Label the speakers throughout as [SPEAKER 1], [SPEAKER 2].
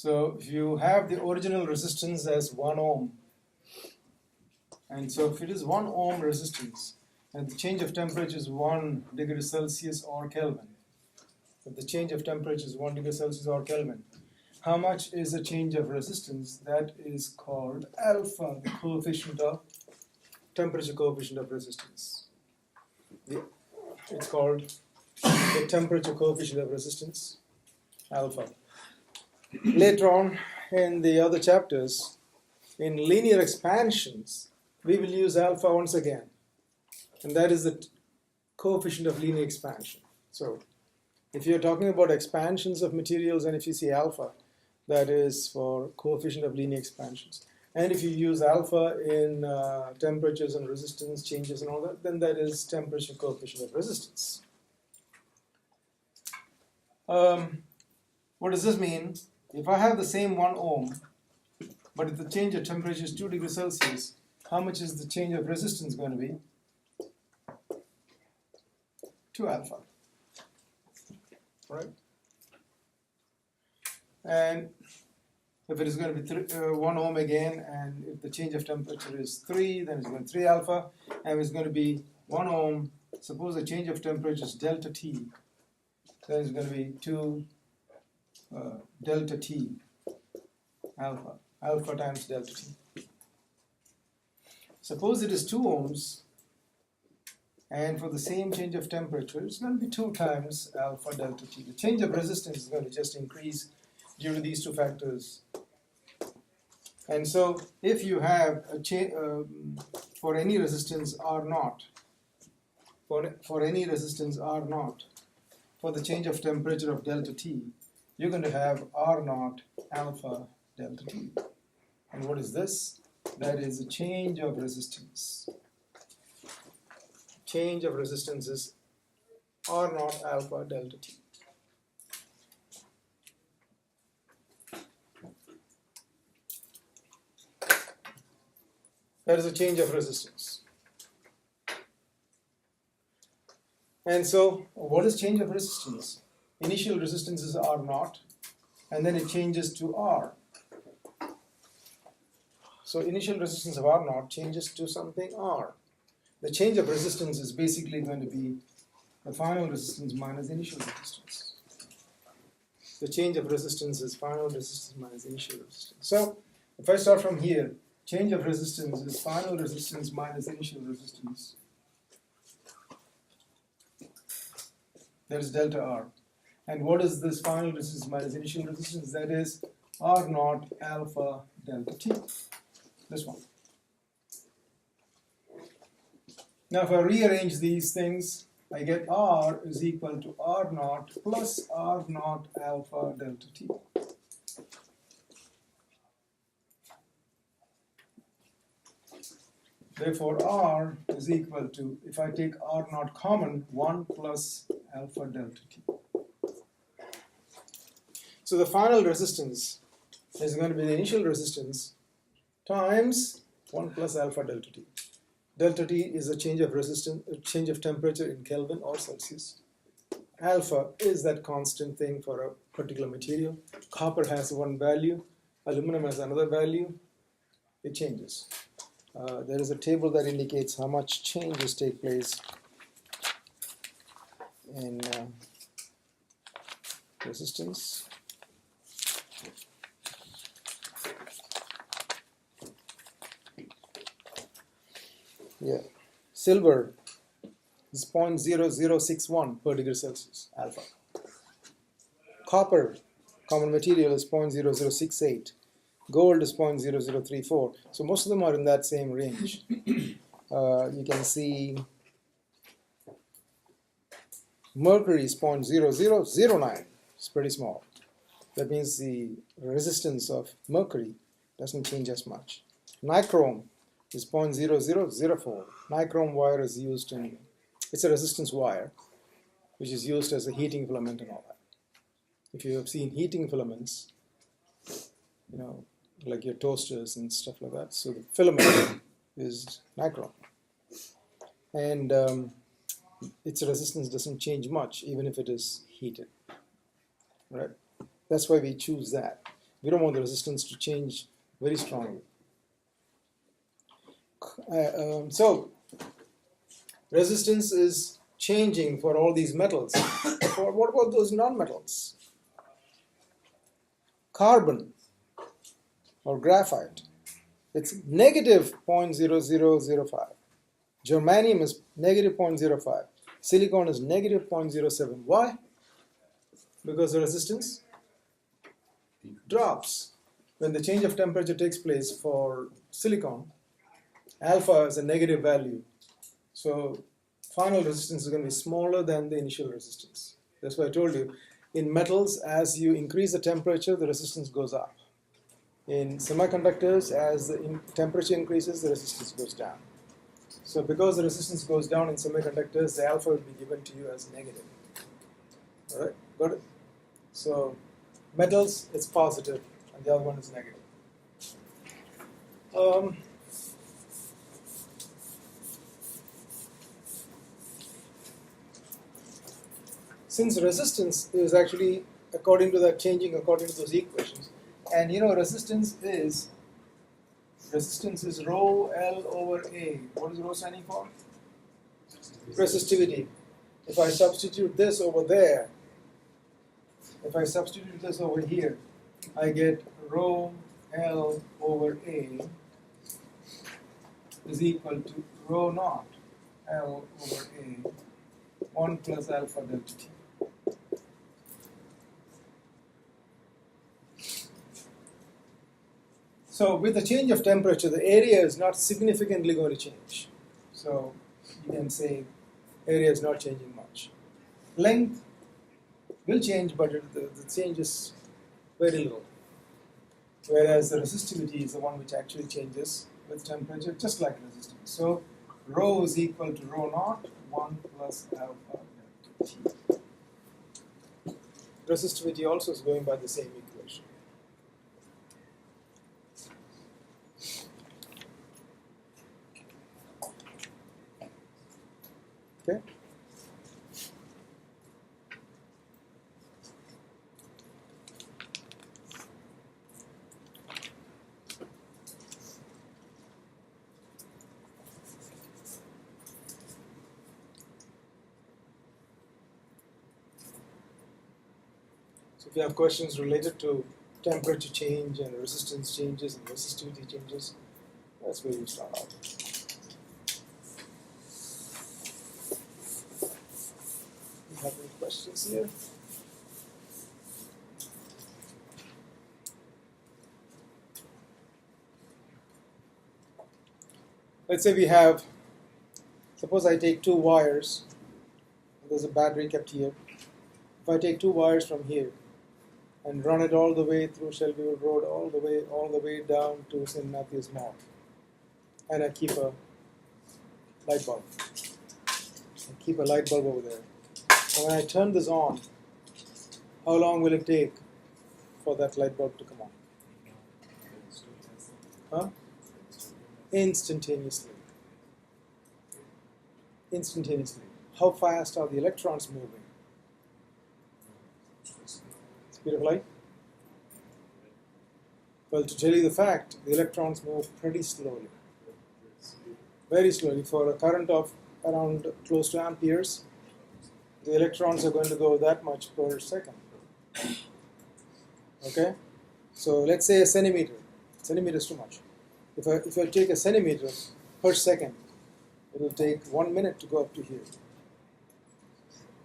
[SPEAKER 1] So if you have the original resistance as 1 ohm, and so if it is 1 ohm resistance, and the change of temperature is 1 degree Celsius or Kelvin, if the change of temperature is 1 degree Celsius or Kelvin, how much is the change of resistance? That is called alpha, the coefficient of temperature coefficient of resistance. It's called the temperature coefficient of resistance, alpha. Later on in the other chapters, in linear expansions, we will use alpha once again, and that is the coefficient of linear expansion. So if you're talking about expansions of materials and if you see alpha, that is for coefficient of linear expansions. And if you use alpha in temperatures and resistance changes and all that, then that is temperature coefficient of resistance. What does this mean? If I have the same 1 ohm, but if the change of temperature is 2 degrees Celsius, how much is the change of resistance going to be? 2 alpha. Right? And if it is going to be 1 ohm again, and if the change of temperature is 3, then it's going to be 3 alpha, and it's going to be 1 ohm. Suppose the change of temperature is delta T, then it's going to be 2 delta T alpha, alpha times delta T. Suppose it is 2 ohms, and for the same change of temperature, it's going to be 2 times alpha delta T. The change of resistance is going to just increase due to these 2 factors. And so if you have a change for any resistance R naught, for any resistance R naught, for the change of temperature of delta T, you're going to have R naught alpha delta T. And what is this? That is a change of resistance. Change of resistance is R naught alpha delta T. That is a change of resistance. And so, what is change of resistance? Initial resistance is R naught, and then it changes to R. So initial resistance of R naught changes to something R. The change of resistance is basically going to be the final resistance minus initial resistance. The change of resistance is final resistance minus initial resistance. So if I start from here, change of resistance is final resistance minus initial resistance. That is delta R. And what is this final resistance minus initial resistance? That is R naught alpha delta T. This one. Now if I rearrange these things, I get R is equal to R naught plus R naught alpha delta T. Therefore R is equal to, if I take R naught common, 1 plus alpha delta T. So the final resistance is going to be the initial resistance times 1 plus alpha delta T. Delta T is a change of resistance, a change of temperature in Kelvin or Celsius. Alpha is that constant thing for a particular material. Copper has one value, aluminum has another value. It changes. There is a table that indicates how much changes take place in resistance. Yeah, silver is 0.0061 per degree Celsius, alpha. Copper, common material, is 0.0068. Gold is 0.0034. So most of them are in that same range. You can see mercury is 0.0009. It's pretty small. That means the resistance of mercury doesn't change as much. Nichrome is 0.0004. Nichrome wire is used in, it's a resistance wire, which is used as a heating filament and all that. If you have seen heating filaments, you know, like your toasters and stuff like that, so the filament is nichrome. And its resistance doesn't change much, even if it is heated, right? That's why we choose that. We don't want the resistance to change very strongly. So resistance is changing for all these metals. For what about those non-metals? Carbon or graphite, it's negative 0.0005. Germanium is negative 0.05. Silicon is negative 0.07. Why? Because the resistance drops. When the change of temperature takes place for silicon, alpha is a negative value. So final resistance is going to be smaller than the initial resistance. That's why I told you, in metals, as you increase the temperature, the resistance goes up. In semiconductors, as the temperature increases, the resistance goes down. So because the resistance goes down in semiconductors, the alpha will be given to you as negative. All right, got it? So metals, it's positive, and the other one is negative. Since resistance is actually changing according to those equations, and you know resistance is rho L over A. What is rho standing for? Resistivity. If I substitute this over there, if I substitute this over here, I get rho L over A is equal to rho naught L over A 1 plus alpha delta T. So with the change of temperature, the area is not significantly going to change. So you can say area is not changing much. Length will change, but the change is very little. Whereas the resistivity is the one which actually changes with temperature, just like resistance. So rho is equal to rho naught 1 plus alpha delta T. Resistivity also is going by the same equation. Okay. So if you have questions related to temperature change and resistance changes and resistivity changes, that's where you start out. Have any questions here? Let's say we have, suppose I take two wires, there's a battery kept here. If I take two wires from here and run it all the way through Shelbyville Road, all the way down to St. Matthew's Mall, and I keep a light bulb. I keep a light bulb over there. And when I turn this on, how long will it take for that light bulb to come on? Huh? Instantaneously. Instantaneously. How fast are the electrons moving? Speed of light? Well, to tell you the fact, the electrons move pretty slowly. Very slowly. For a current of around close to amperes, the electrons are going to go that much per second. Okay? So let's say a centimeter. Centimeter is too much. If I take a centimeter per second, it will take 1 minute to go up to here.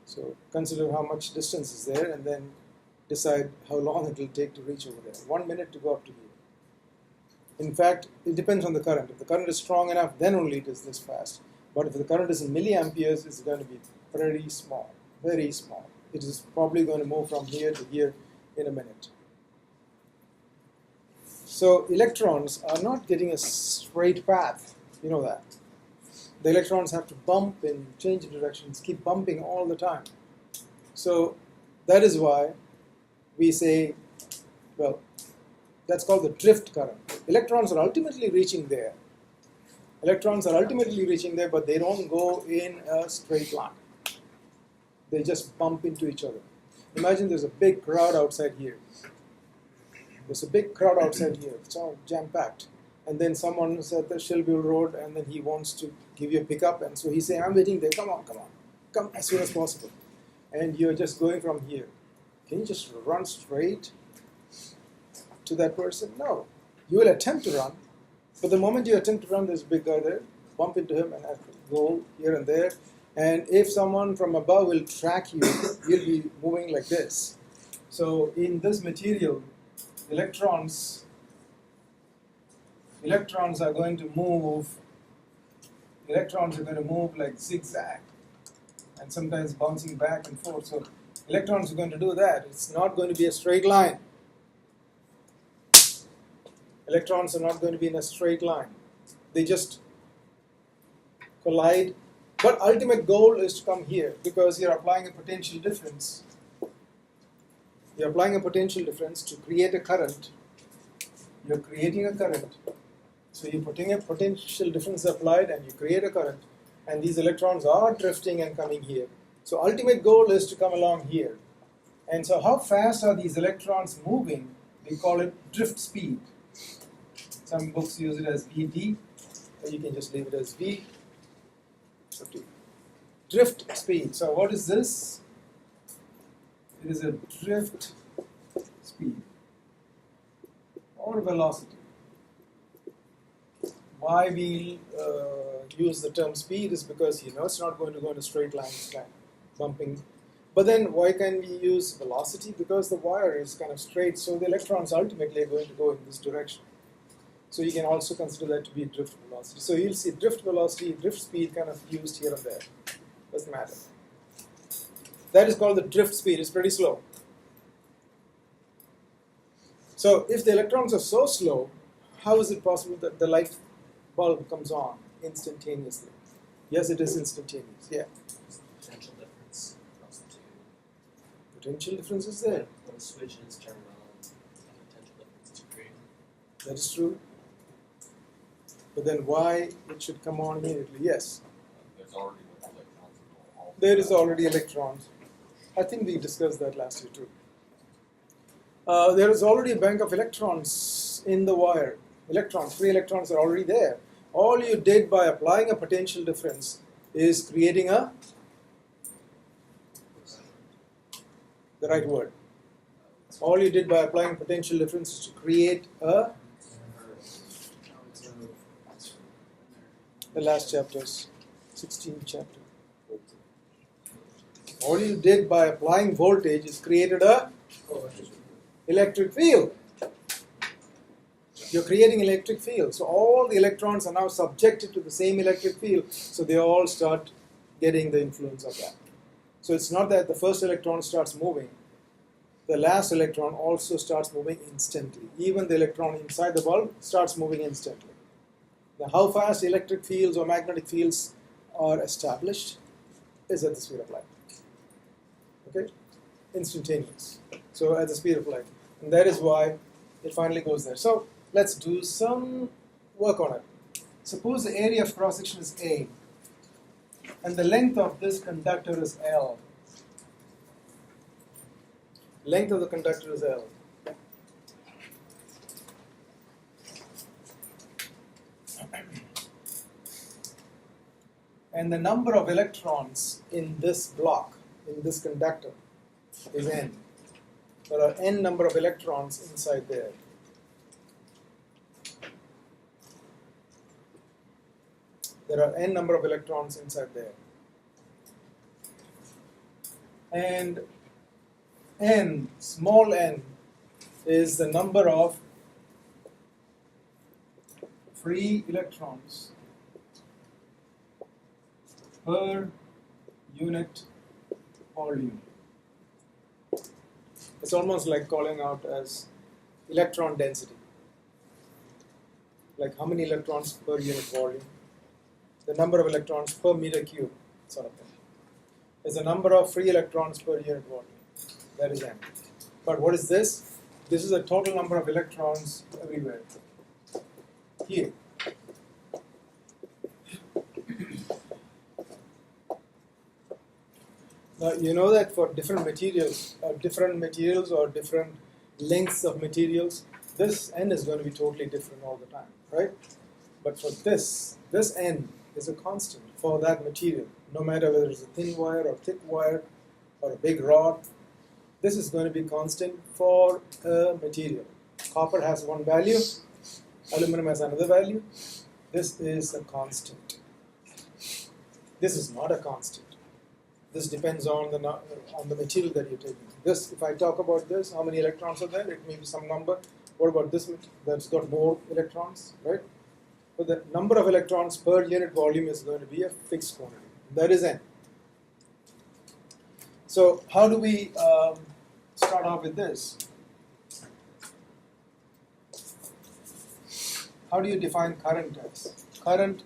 [SPEAKER 1] So consider how much distance is there and then decide how long it will take to reach over there. 1 minute to go up to here. In fact, it depends on the current. If the current is strong enough, then only it is this fast. But if the current is in milliamperes, it's going to be pretty small, very small. It is probably going to move from here to here in a minute. So electrons are not getting a straight path, you know that. The electrons have to bump and change directions, keep bumping all the time. So that is why we say, well, that's called the drift current. Electrons are ultimately reaching there. Electrons are ultimately reaching there, but they don't go in a straight line. They just bump into each other. Imagine there's a big crowd outside here. There's a big crowd outside here. It's all jam-packed. And then someone is at the Shelbyville Road, and then he wants to give you a pickup. And so he's saying, I'm waiting there. Come on, come on. Come as soon as possible. And you're just going from here. Can you just run straight to that person? No. You will attempt to run. But the moment you attempt to run, there's a big guy there. Bump into him and have to go here and there. And if someone from above will track you, you'll be moving like this. So in this material, electrons are going to move. Electrons are going to move like zigzag, and sometimes bouncing back and forth. So electrons are going to do that. It's not going to be a straight line. Electrons are not going to be in a straight line. They just collide. But ultimate goal is to come here because you're applying a potential difference. You're applying a potential difference to create a current. You're creating a current. So you're putting a potential difference applied and you create a current. And these electrons are drifting and coming here. So ultimate goal is to come along here. And so how fast are these electrons moving? We call it drift speed. Some books use it as VD, or you can just leave it as V. It's up to you. Drift speed. So what is this? It is a drift speed or velocity. Why we use the term speed is because it's not going to go in a straight line, it's kind of bumping. But then why can we use velocity? Because the wire is kind of straight, so the electrons ultimately are going to go in this direction. So you can also consider that to be drift velocity. So you'll see drift velocity, drift speed kind of used here and there. Doesn't matter. That is called the drift speed. It's pretty slow. So if the electrons are so slow, how is it possible that the light bulb comes on instantaneously? Yes, it is instantaneous. Yeah.
[SPEAKER 2] Potential difference across the two.
[SPEAKER 1] Potential difference is there.
[SPEAKER 2] When the switch is turned on, the potential difference is created.
[SPEAKER 1] That is true. But then why it should come on immediately? Yes.
[SPEAKER 3] There's already electrons in all.
[SPEAKER 1] There is already electrons. I think we discussed that last year too. There is already a bank of electrons in the wire. Electrons, free electrons are already there. All you did by applying a potential difference is creating the right word. All you did by applying potential difference is to create the last chapters, 16th chapter. All you did by applying voltage is created a electric field. You're creating electric field. So all the electrons are now subjected to the same electric field. So they all start getting the influence of that. So it's not that the first electron starts moving. The last electron also starts moving instantly. Even the electron inside the bulb starts moving instantly. Now how fast electric fields or magnetic fields are established is at the speed of light. Okay? Instantaneous. So at the speed of light. And that is why it finally goes there. So let's do some work on it. Suppose the area of cross section is A and the length of this conductor is L. Length of the conductor is L. And the number of electrons in this block, in this conductor, is N. There are N number of electrons inside there. There are N number of electrons inside there. And N, small n, is the number of free electrons per unit volume. It's almost like calling out as electron density. Like how many electrons per unit volume? The number of electrons per meter cube, sort of thing. It's the number of free electrons per unit volume. That is N. But what is this? This is the total number of electrons everywhere. Here. Now you know that for different materials or different lengths of materials, this n is going to be totally different all the time, right? But for this n is a constant for that material, no matter whether it's a thin wire or thick wire or a big rod. This is going to be constant for a material. Copper has one value, aluminum has another value. This is a constant. This is not a constant. This depends on the material that you're taking. This, if I talk about this, how many electrons are there? It may be some number. What about this that's got more electrons, right? So the number of electrons per unit volume is going to be a fixed quantity. That is n. So how do we start off with this? How do you define current as? Current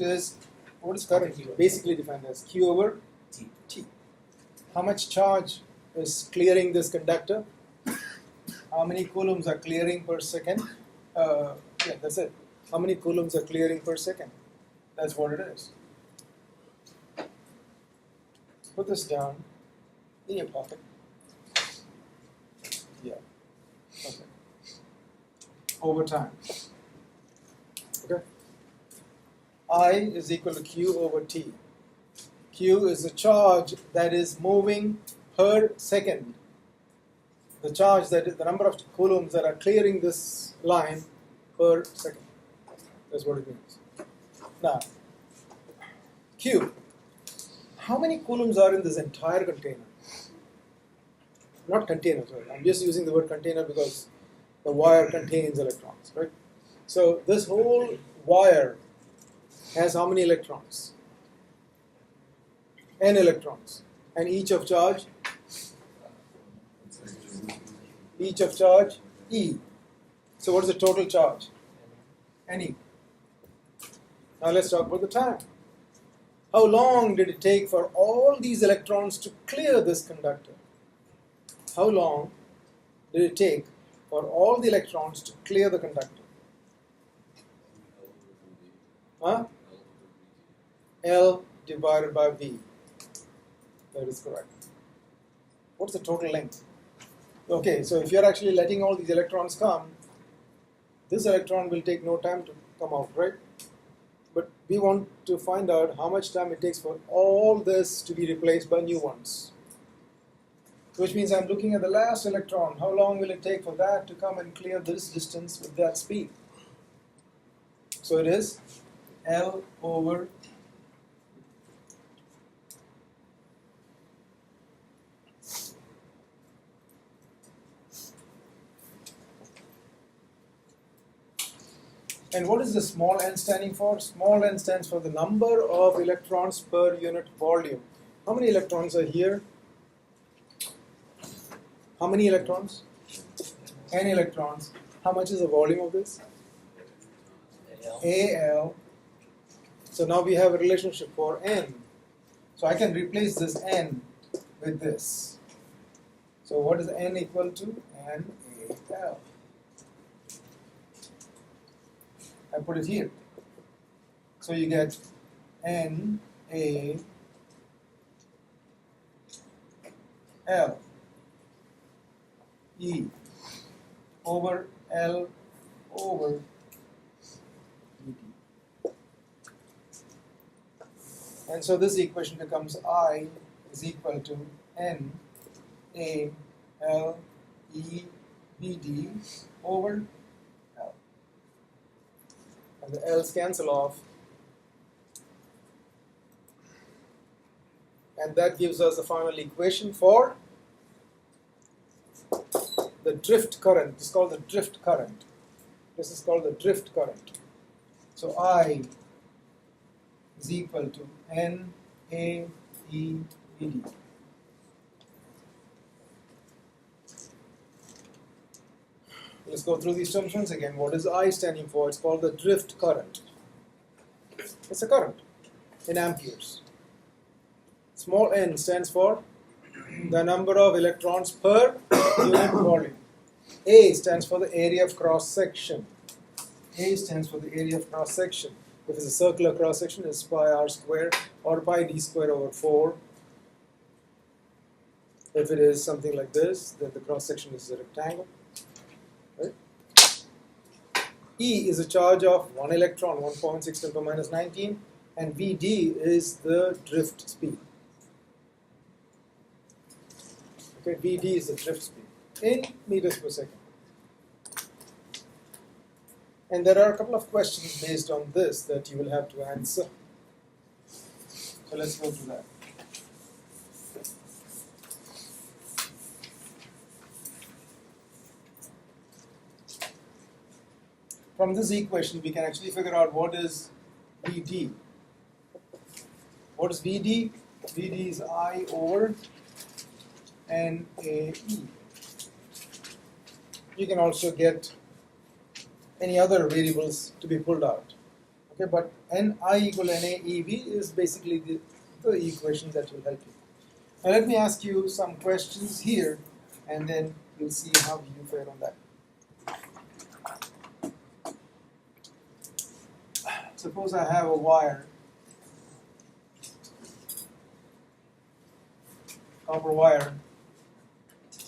[SPEAKER 1] is, what is current? Basically defined as Q over T. How much charge is clearing this conductor? How many coulombs are clearing per second? Yeah, that's it. How many coulombs are clearing per second? That's what it is. Put this down in your pocket. Yeah. Okay. Over time. Okay. I is equal to Q over T. Q is the charge that is moving per second. The charge that is the number of coulombs that are clearing this line per second. That's what it means. Now, Q. How many coulombs are in this entire container? Not container, sorry. I'm just using the word container because the wire contains electrons, right? So this whole wire has how many electrons? N electrons. And each of charge? Each of charge? E. So what is the total charge? Ne. Now let's talk about the time. How long did it take for all these electrons to clear this conductor? How long did it take for all the electrons to clear the conductor? Huh? L divided by V. That is correct. What's the total length? Okay, so if you're actually letting all these electrons come, this electron will take no time to come out, right? But we want to find out how much time it takes for all this to be replaced by new ones. Which means I'm looking at the last electron. How long will it take for that to come and clear this distance with that speed? So it is L over and what is the small n standing for? Small n stands for the number of electrons per unit volume. How many electrons are here? How many electrons? N electrons. How much is the volume of this? AL. So now we have a relationship for N. So I can replace this N with this. So what is N equal to? NAL. I put it here. So you get NaL E over L over dt. And so this equation becomes I is equal to N A L E B D over L. And the L's cancel off. And that gives us the final equation for the drift current. This is called the drift current. This is called the drift current. So I is equal to N A E B D. Let's go through these terms once again. What is I standing for? It's called the drift current. It's a current in amperes. Small n stands for the number of electrons per unit volume. A stands for the area of cross section. A stands for the area of cross section. If it's a circular cross section, it's pi r square or pi d square over 4. If it is something like this, then the cross section is a rectangle. Right? E is a charge of 1 electron, 1.6 × 10 to minus 19, and Vd is the drift speed. Okay, Vd is the drift speed in meters per second. And there are a couple of questions based on this that you will have to answer. So let's go through that. From this equation, we can actually figure out what is Vd. What is Vd? Vd is I over NAE. You can also get any other variables to be pulled out. Okay, but NI equal NAEV is basically the equation that will help you. Now let me ask you some questions here, and then we'll see how you fare on that. Suppose I have a wire, copper wire,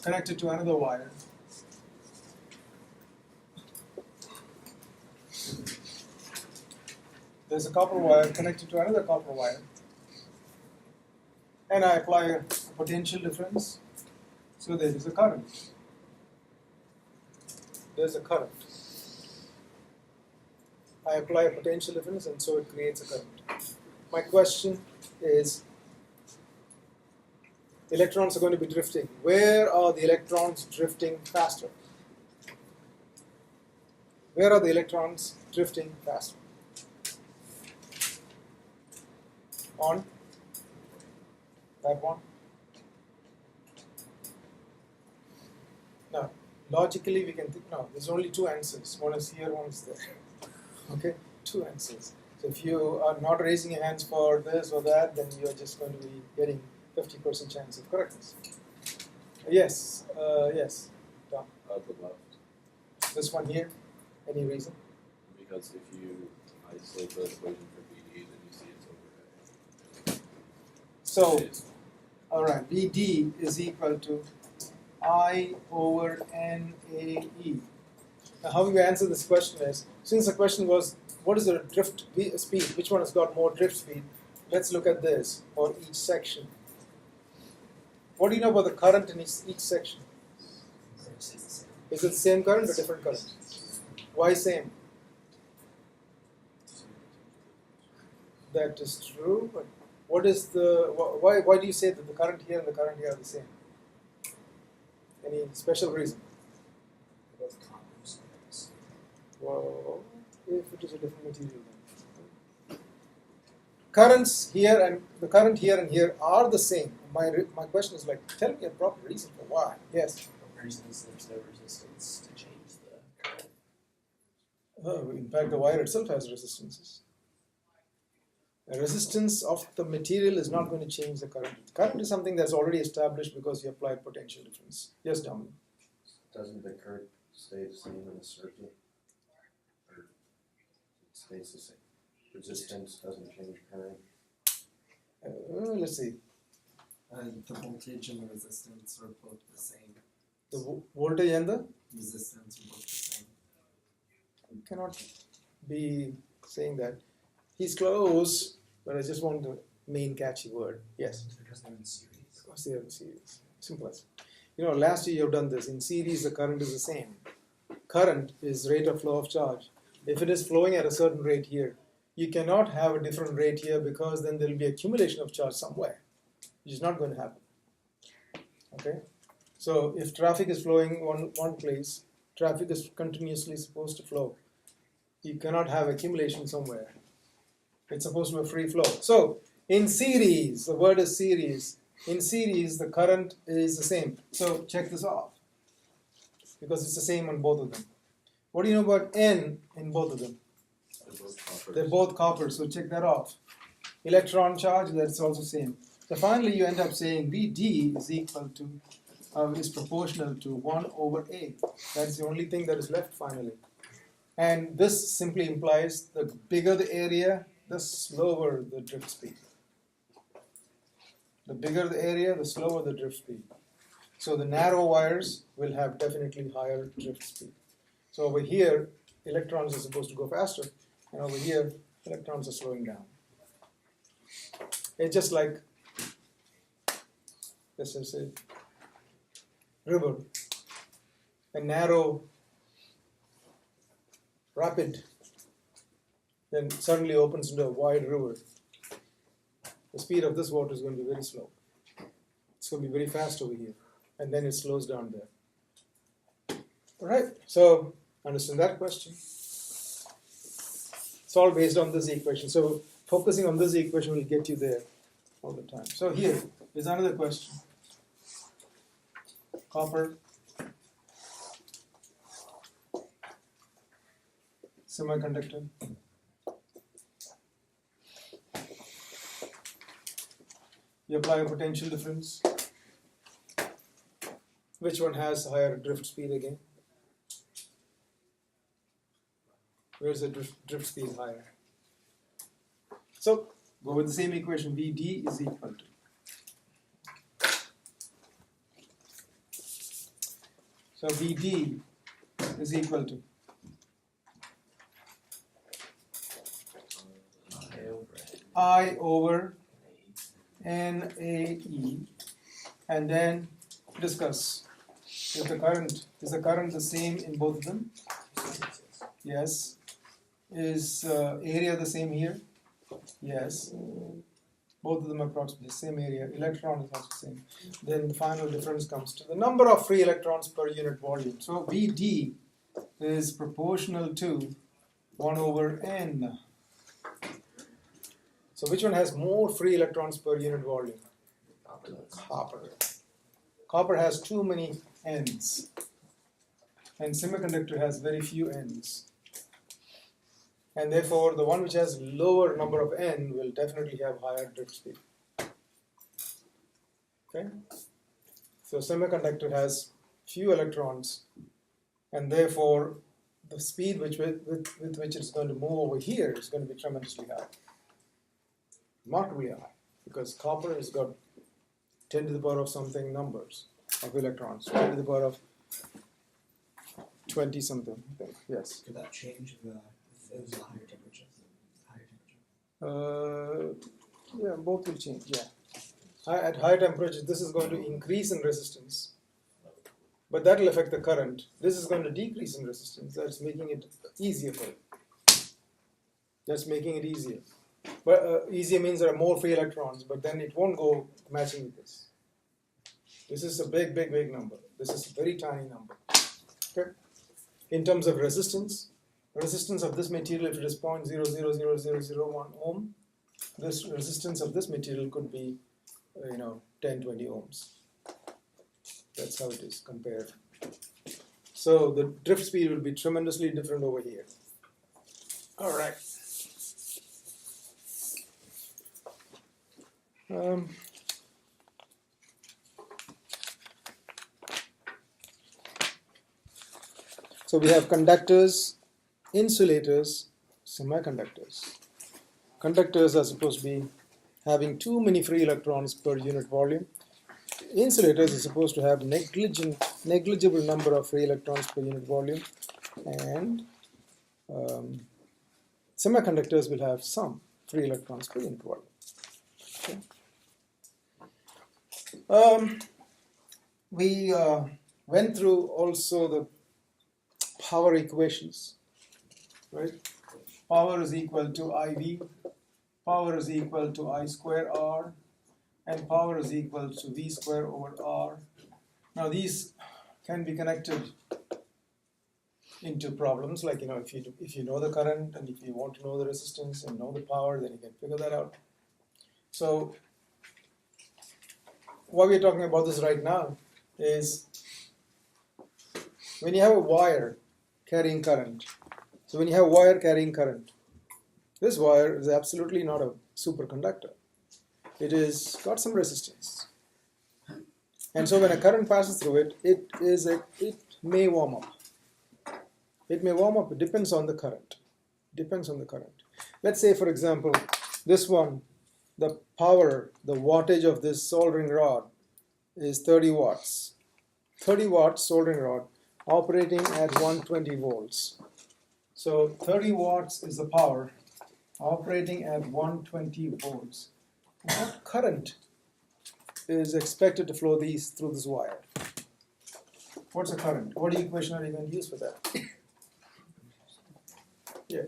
[SPEAKER 1] connected to another wire. There's a copper wire connected to another copper wire, and I apply a potential difference, so there is a current. There's a current. I apply a potential difference, and so it creates a current. My question is, electrons are going to be drifting. Where are the electrons drifting faster? Where are the electrons drifting faster? On that one? Now, logically we can think, no, there's only two answers. One is here, one is there. Okay, two answers. So if you are not raising your hands for this or that, then you are just going to be getting 50% chance of correctness. Yes, yes, Tom.
[SPEAKER 3] The left.
[SPEAKER 1] This one here, any reason?
[SPEAKER 3] Because if you isolate the equation for BD, then you see it's over
[SPEAKER 1] So,
[SPEAKER 3] A.
[SPEAKER 1] all right, Vd is equal to I over NAE. Now, how you answer this question is, since the question was, what is the drift speed? Which one has got more drift speed? Let's look at this for each section. What do you know about the current in each section? Is it the same current or different current? Why same? That is true, but what is the, why do you say that the current here and the current here are the same? Any special reason? Well, if it is a different material then. Currents here and the current here and here are the same. My question is like, tell me a proper reason for why. Yes?
[SPEAKER 2] For reasons there's no resistance to change the current.
[SPEAKER 1] Oh, in fact, the wire itself has resistances. The resistance of the material is not going to change the current. Current is something that's already established because you applied potential difference. Yes, Dominic?
[SPEAKER 4] Doesn't the current stay the same in a circuit? Or it stays the same? Resistance doesn't change current?
[SPEAKER 1] Let's see.
[SPEAKER 5] The voltage and the resistance are both the same.
[SPEAKER 1] The voltage and the
[SPEAKER 5] Resistance are both the same.
[SPEAKER 1] you cannot be saying that. He's close, but I just want the main catchy word. Yes?
[SPEAKER 2] Because they're in series.
[SPEAKER 1] Because they are in series. Simple as. You know, last year you have done this. In series, the current is the same. Current is rate of flow of charge. If it is flowing at a certain rate here, you cannot have a different rate here because then there will be accumulation of charge somewhere, which is not going to happen. Okay? So if traffic is flowing one place, traffic is continuously supposed to flow. You cannot have accumulation somewhere. It's supposed to be a free flow. So in series, the word is series. In series, the current is the same. So check this off because it's the same on both of them. What do you know about N in both of them? They're both copper, so check that off. Electron charge, that's also same. So finally, you end up saying Vd is equal to, is proportional to 1 over A. That's the only thing that is left finally. And this simply implies the bigger the area, the slower the drift speed. The bigger the area, the slower the drift speed. So the narrow wires will have definitely higher drift speed. So over here, electrons are supposed to go faster, and over here, electrons are slowing down. It's just like, this is a river, a narrow, rapid, then suddenly opens into a wide river. The speed of this water is going to be very slow. It's going to be very fast over here, and then it slows down there. All right, so understand that question. It's all based on this equation. So focusing on this equation will get you there all the time. So here is another question. Copper, semiconductor. You apply a potential difference. Which one has higher drift speed again? Where's the drift speed higher? So go with the same equation. Vd is equal to. So Vd is equal to I over NAE, and then discuss if the current is the same in both of them. Yes. Is area the same here? Yes. Both of them are approximately the same area. Electron is also the same. Then the final difference comes to the number of free electrons per unit volume. So Vd is proportional to 1 over n. So which one has more free electrons per unit volume? Copper. Copper has too many n's, and semiconductor has very few n's. And therefore, the one which has lower number of n will definitely have higher drift speed. Okay? So semiconductor has few electrons, and therefore the speed with which it's going to move over here is going to be tremendously high. Remarkably high, because copper has got 10 to the power of something numbers of electrons, 10 to the power of 20 something, I think. Yes.
[SPEAKER 5] Could that change if it was a higher temperature? Higher temperature.
[SPEAKER 1] Yeah, both will change, yeah. At high temperature, this is going to increase in resistance, but that will affect the current. This is going to decrease in resistance. That's making it easier for it. That's making it easier. But easier means there are more free electrons, but then it won't go matching with this. This is a big, big, big number. This is a very tiny number. Okay. In terms of resistance of this material, if it is 0.000001 ohm, this resistance of this material could be, 10, 20 ohms. That's how it is compared. So the drift speed will be tremendously different over here. All right. So we have conductors, insulators, semiconductors. Conductors are supposed to be having too many free electrons per unit volume. Insulators are supposed to have negligible number of free electrons per unit volume, and semiconductors will have some free electrons per unit volume. Okay. We went through also the power equations, right? Power is equal to IV, power is equal to I square R, and power is equal to V square over R. Now these can be connected into problems like, if you know the current and if you want to know the resistance and know the power, then you can figure that out. So why we're talking about this right now is when you have a wire carrying current. So when you have a wire carrying current, this wire is absolutely not a superconductor. It is got some resistance. And so when a current passes through it, it may warm up. It may warm up, it depends on the current. Depends on the current. Let's say, for example, this one, the power, the wattage of this soldering rod is 30 watts. 30 watt soldering rod operating at 120 volts. So 30 watts is the power operating at 120 volts. What current is expected to flow through this wire? What's the current? What equation are you going to use for that? Yeah.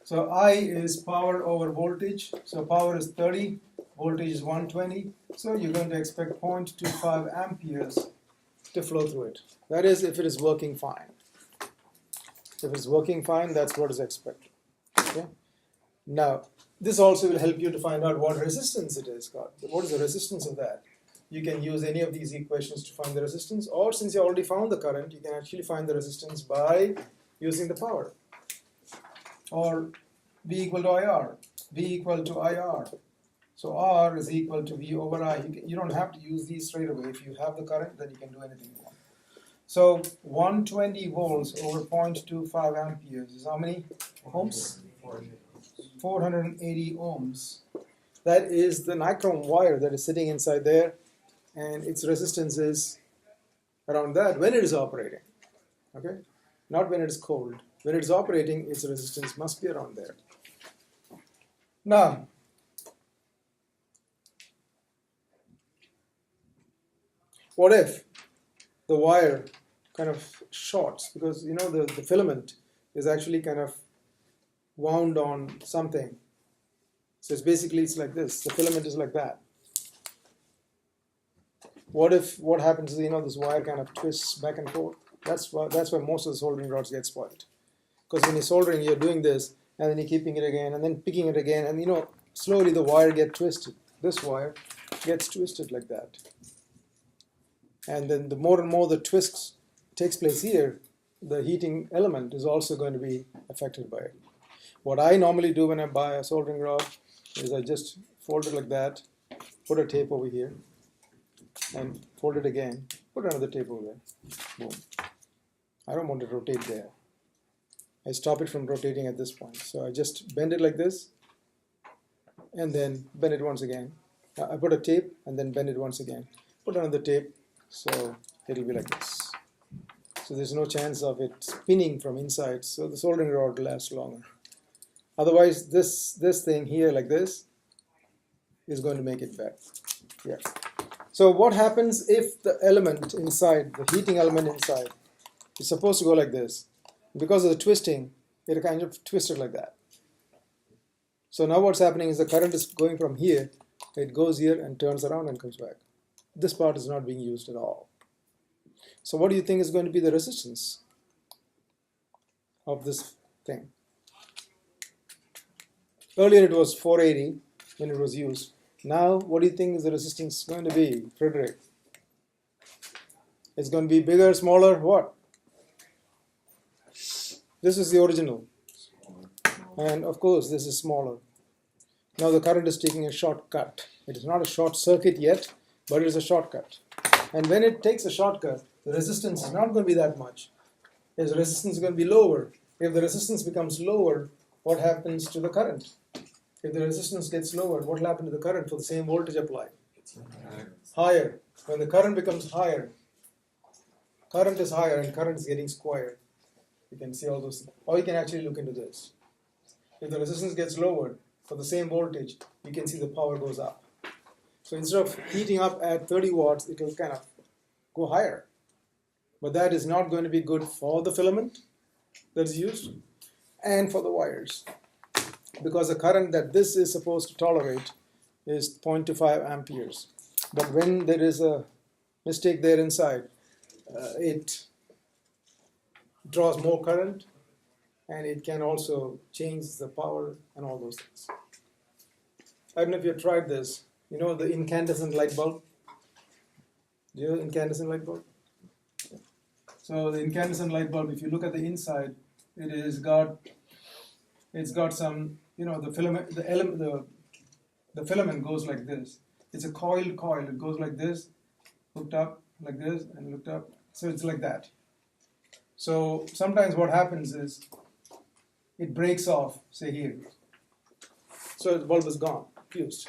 [SPEAKER 1] So I is power over voltage. So power is 30, voltage is 120. So you're going to expect 0.25 amperes to flow through it. That is if it is working fine. If it's working fine, that's what is expected. Okay? Now, this also will help you to find out what resistance it is got. What is the resistance of that? You can use any of these equations to find the resistance, or since you already found the current, you can actually find the resistance by using the power. Or V equal to IR, V equal to IR. So R is equal to V over I. You don't have to use these straight away. If you have the current, then you can do anything you want. So 120 volts over 0.25 amperes is how many ohms? 480 ohms. That is the nichrome wire that is sitting inside there, and its resistance is around that when it is operating. Okay? Not when it is cold. When it is operating, its resistance must be around there. Now, what if the wire kind of shorts, because you know the filament is actually kind of wound on something. So it's like this. The filament is like that. What happens is, this wire kind of twists back and forth. That's why most of the soldering rods get spoiled. Because when you're soldering, you're doing this, and then you're keeping it again, and then picking it again, and slowly the wire gets twisted. This wire gets twisted like that. And then the more and more the twists takes place here, the heating element is also going to be affected by it. What I normally do when I buy a soldering rod is I just fold it like that, put a tape over here, and fold it again, put another tape over there. Boom. I don't want to rotate there. I stop it from rotating at this point. So I just bend it like this, and then bend it once again. I put a tape, and then bend it once again. Put another tape, so it'll be like this. So there's no chance of it spinning from inside, so the soldering rod lasts longer. Otherwise, this thing here like this is going to make it bad. Yeah. So what happens if the element inside, the heating element inside, is supposed to go like this? Because of the twisting, it kind of twisted like that. So now what's happening is the current is going from here, it goes here and turns around and comes back. This part is not being used at all. So what do you think is going to be the resistance of this thing? Earlier it was 480 when it was used. Now what do you think is the resistance going to be, Frederick? It's going to be bigger, smaller, what? This is the original. And of course this is smaller. Now the current is taking a shortcut. It is not a short circuit yet, but it is a shortcut. And when it takes a shortcut, the resistance is not going to be that much. Its resistance is going to be lower. If the resistance becomes lower, what happens to the current? If the resistance gets lower, what will happen to the current for the same voltage applied? Higher. When the current becomes higher, current is higher and current is getting squared. You can see all those things. Or you can actually look into this. If the resistance gets lowered for the same voltage, you can see the power goes up. So instead of heating up at 30 watts, it will kind of go higher. But that is not going to be good for the filament that's used and for the wires. Because the current that this is supposed to tolerate is 0.25 amperes. But when there is a mistake there inside, it draws more current, and it can also change the power and all those things. I don't know if you've tried this. You know the incandescent light bulb? Do you know incandescent light bulb? So the incandescent light bulb, if you look at the inside, it's got some, the filament, the filament goes like this. It's a coil. It goes like this, hooked up like this, and hooked up. So it's like that. So sometimes what happens is it breaks off, say here. So the bulb is gone, fused.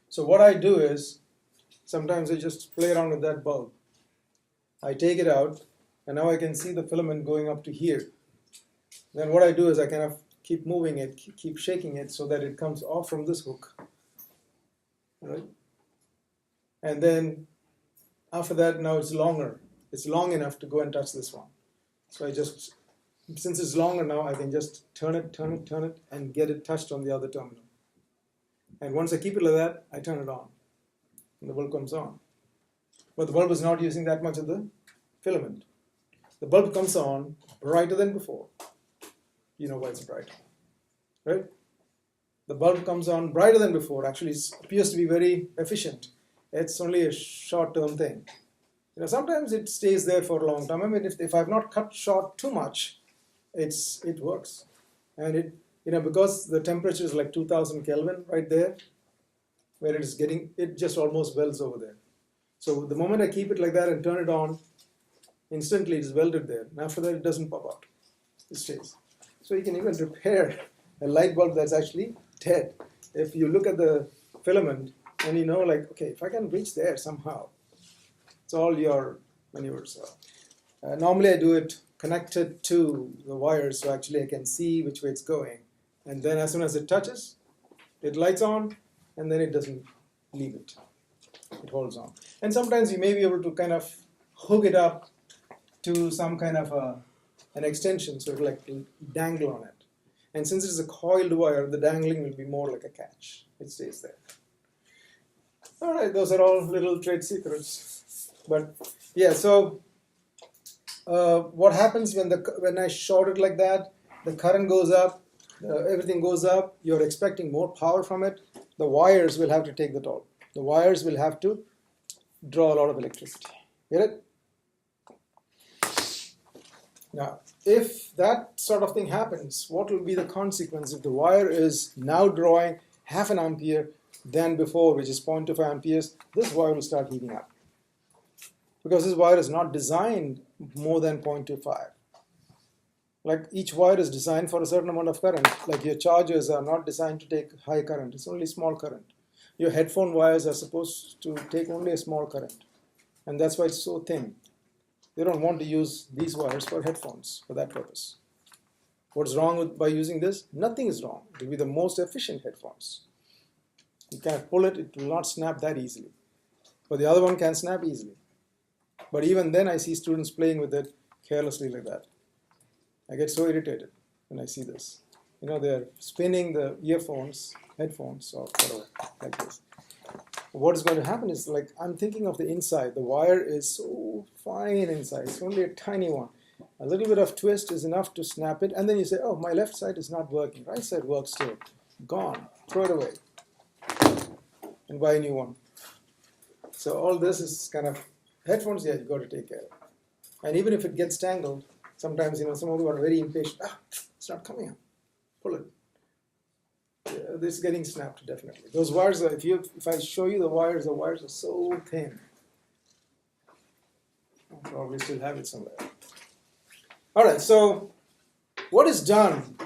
[SPEAKER 1] So what I do is sometimes I just play around with that bulb. I take it out, and now I can see the filament going up to here. Then what I do is I kind of keep moving it, keep shaking it so that it comes off from this hook. Right? And then after that, now it's longer. It's long enough to go and touch this one. So I just, since it's longer now, I can just turn it, and get it touched on the other terminal. And once I keep it like that, I turn it on, and the bulb comes on. But the bulb is not using that much of the filament. The bulb comes on brighter than before. You know why it's bright, right? The bulb comes on brighter than before. Actually, it appears to be very efficient. It's only a short-term thing. You know, sometimes it stays there for a long time. I mean, if I've not cut short too much, it works. And it, you know, because the temperature is like 2000 Kelvin right there, where it is getting, it just almost welds over there. So the moment I keep it like that and turn it on, instantly it is welded there. And after that, it doesn't pop out. It stays. So you can even repair a light bulb that's actually dead. If you look at the filament and you know, like, okay, if I can reach there somehow, it's all your maneuvers. Normally I do it connected to the wires, so actually I can see which way it's going. And then as soon as it touches, it lights on, and then it doesn't leave it. It holds on. And sometimes you may be able to kind of hook it up to some kind of an extension, so it'll like dangle on it. And since it's a coiled wire, the dangling will be more like a catch. It stays there. All right, those are all little trade secrets. But yeah, so what happens when I short it like that? The current goes up, everything goes up. You're expecting more power from it. The wires will have to take the toll. The wires will have to draw a lot of electricity. Get it? Now, if that sort of thing happens, what will be the consequence if the wire is now drawing half an ampere than before, which is 0.25 amperes? This wire will start heating up. Because this wire is not designed more than 0.25. Like each wire is designed for a certain amount of current. Like your chargers are not designed to take high current. It's only small current. Your headphone wires are supposed to take only a small current. And that's why it's so thin. They don't want to use these wires for headphones for that purpose. What's wrong by using this? Nothing is wrong. It will be the most efficient headphones. You can't pull it, it will not snap that easily. But the other one can snap easily. But even then I see students playing with it carelessly like that. I get so irritated when I see this. You know, they're spinning the earphones, headphones, or whatever, like this. What is going to happen is, like, I'm thinking of the inside. The wire is so fine inside. It's only a tiny one. A little bit of twist is enough to snap it. And then you say, oh, my left side is not working. Right side works too. Gone. Throw it away. And buy a new one. So all this is kind of, headphones, yeah, you've got to take care of. And even if it gets tangled, sometimes, you know, some of you are very impatient. It's not coming up. Pull it. This is getting snapped, definitely. Those wires are, if I show you the wires are so thin. I'll probably still have it somewhere. All right, so what is done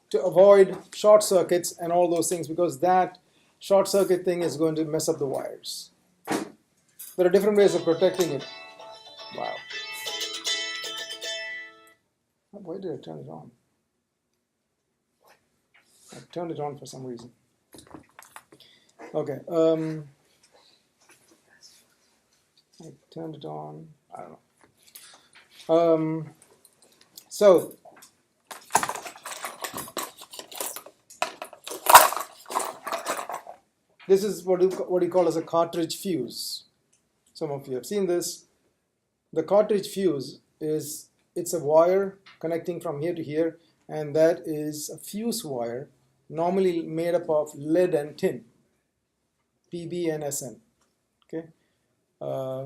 [SPEAKER 1] to avoid short circuits and all those things? Because that short circuit thing is going to mess up the wires. There are different ways of protecting it. Wow. Why did I turn it on? I turned it on for some reason. Okay. I turned it on. I don't know. So this is what you call as a cartridge fuse. Some of you have seen this. The cartridge fuse it's a wire connecting from here to here, and that is a fuse wire normally made up of lead and tin, Pb and Sn. Okay,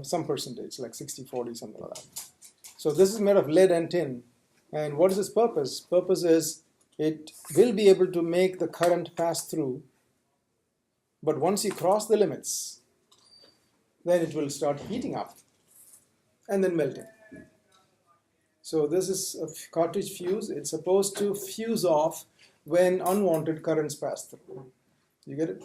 [SPEAKER 1] some percentage, like 60-40, something like that. So this is made of lead and tin, and what is its purpose? Purpose is it will be able to make the current pass through, but once you cross the limits, then it will start heating up and then melting. So this is a cartridge fuse. It's supposed to fuse off when unwanted currents pass through. You get it?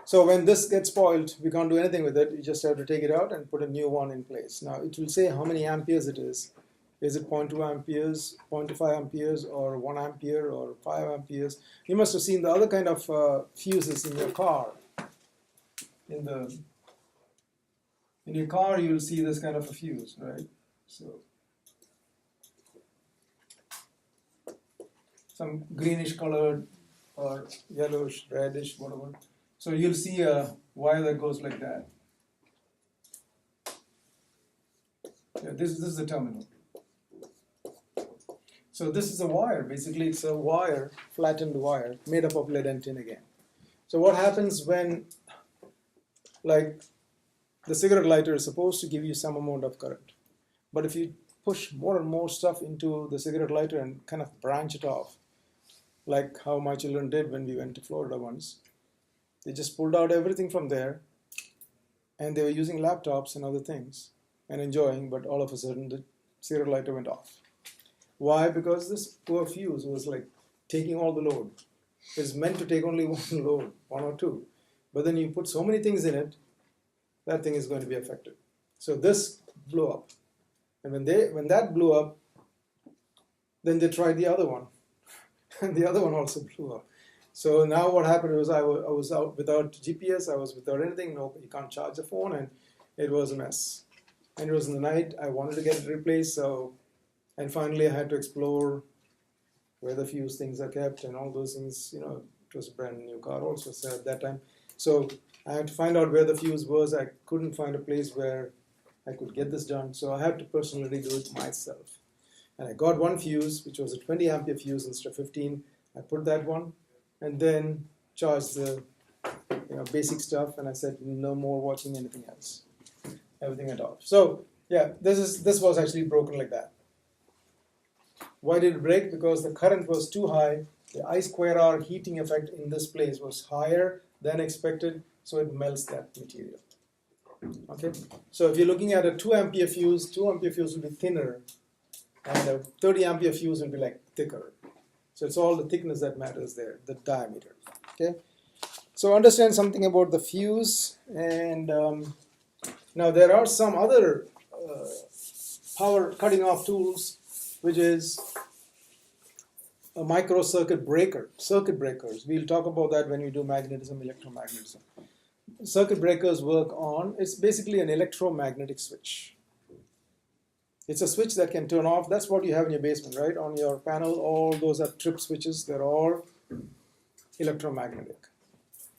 [SPEAKER 1] So when this gets spoiled, we can't do anything with it. You just have to take it out and put a new one in place. Now it will say how many amperes it is. Is it 0.2 amperes, 0.5 amperes, or 1 ampere, or 5 amperes? You must have seen the other kind of fuses in your car. In your car, you'll see this kind of a fuse, right? So some greenish colored or yellowish, reddish, whatever. So you'll see a wire that goes like that. Yeah, this is the terminal. So this is a wire. Basically, it's a wire, flattened wire, made up of lead and tin again. So what happens when, like, the cigarette lighter is supposed to give you some amount of current, but if you push more and more stuff into the cigarette lighter and kind of branch it off, like how my children did when we went to Florida once, they just pulled out everything from there, and they were using laptops and other things and enjoying, but all of a sudden the cigarette lighter went off. Why? Because this poor fuse was like taking all the load. It's meant to take only one load, one or two. But then you put so many things in it, that thing is going to be affected. So this blew up. And when that blew up, then they tried the other one. And the other one also blew up. So now what happened was I was out without GPS, I was without anything, no, you can't charge the phone, and it was a mess. And it was in the night, I wanted to get it replaced, and finally I had to explore where the fuse things are kept and all those things. It was a brand new car also so at that time. So I had to find out where the fuse was. I couldn't find a place where I could get this done, so I had to personally do it myself. And I got one fuse, which was a 20 ampere fuse instead of 15. I put that one, and then charged the basic stuff, and I said no more watching anything else. Everything went off. So yeah, this was actually broken like that. Why did it break? Because the current was too high. The I square R heating effect in this place was higher than expected, so it melts that material. Okay, so if you're looking at a 2 ampere fuse, 2 ampere fuse will be thinner, and a 30 ampere fuse will be like thicker. So it's all the thickness that matters there, the diameter. Okay, so understand something about the fuse, and now there are some other power cutting off tools, which is a micro circuit breaker, circuit breakers. We'll talk about that when we do magnetism, electromagnetism. Circuit breakers work on, it's basically an electromagnetic switch. It's a switch that can turn off. That's what you have in your basement, right? On your panel, all those are trip switches. They're all electromagnetic.